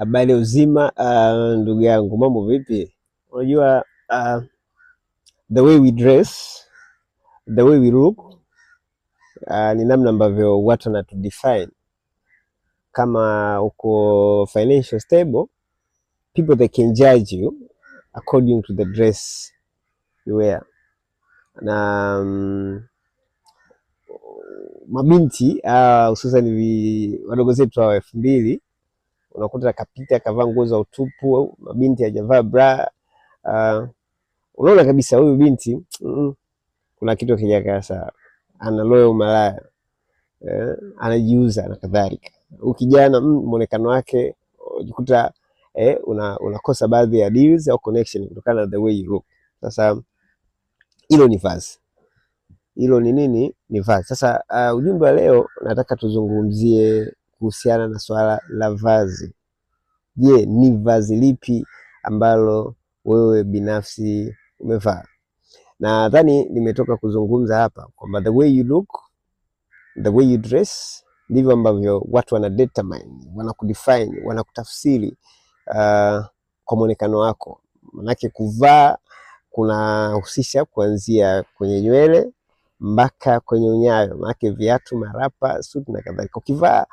Habari uzima, ndugu yangu, mambo vipi? Unajua the way we dress, the way we look, ni namna ambavyo watu wanatudefine. Kama uko financial stable, people they can judge you according to the dress you wear. Na mabinti hususan wadogo zetu wa 2000 unakuta kapita kavaa nguo za utupu, mabinti hajavaa bra. Unaona kabisa huyu binti kuna kitu kijakaa sawa, analoa umalaya, anajiuza na kadhalika. Ukijana muonekano wake unajikuta unakosa baadhi ya deals au connection kutokana na the way you look. Sasa hilo ni vazi. Hilo ni nini? Ni vazi. Sasa ujumbe wa leo nataka tuzungumzie kuhusiana na swala la vazi. Je, ni vazi lipi ambalo wewe binafsi umevaa? Na nadhani nimetoka kuzungumza hapa kwamba the way you look, the way you dress ndivyo ambavyo watu wana determine, wanakudefine, wanakutafsiri kwa muonekano wako. Manake kuvaa kunahusisha kuanzia kwenye nywele mpaka kwenye unyayo, manake viatu, marapa, suti na kadhalika. Ukivaa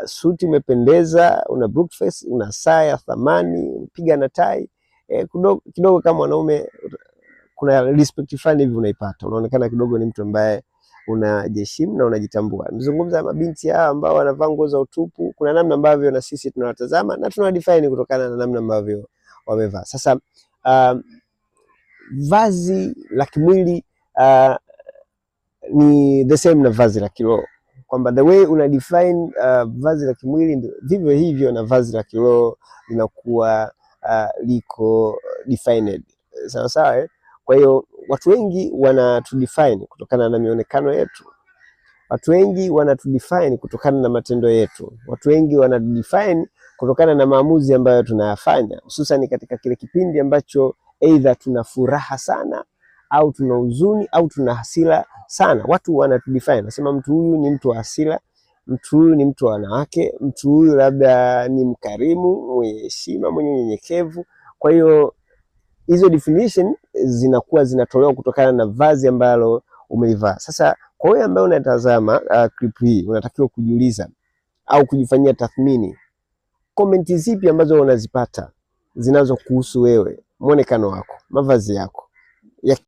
suti umependeza, una broad face, una saa ya thamani, piga na tai, kidogo kama mwanaume kuna respect fulani hivi unaipata. Unaonekana kidogo ni mtu ambaye unajiheshimu na unajitambua. Nizungumza mabinti hao ambao wanavaa nguo za utupu, kuna namna ambavyo na sisi tunawatazama na tunawadefine kutokana na namna ambavyo wamevaa. Sasa vazi la kimwili ni the same na vazi la kiroho, kwamba the way una define vazi la kimwili vivyo hivyo na vazi la kiroho linakuwa liko defined sawa sawa. Kwa hiyo watu wengi wanatudefine kutokana na mionekano yetu, watu wengi wanatudefine kutokana na matendo yetu, watu wengi wanatudefine kutokana na maamuzi ambayo tunayafanya, hususan katika kile kipindi ambacho either tuna furaha sana au tuna huzuni au tuna hasira sana. Watu wanatudefine, nasema mtu huyu ni mtu wa hasira, mtu huyu ni mtu wa wanawake, mtu huyu labda ni mkarimu, mwenye heshima, mwenye unyenyekevu. Kwa hiyo hizo definition zinakuwa zinatolewa kutokana na vazi ambalo umeivaa. Sasa kwa wewe ambaye unatazama clip hii, unatakiwa kujiuliza au kujifanyia tathmini, komenti zipi ambazo unazipata zinazokuhusu wewe, muonekano wako, mavazi yako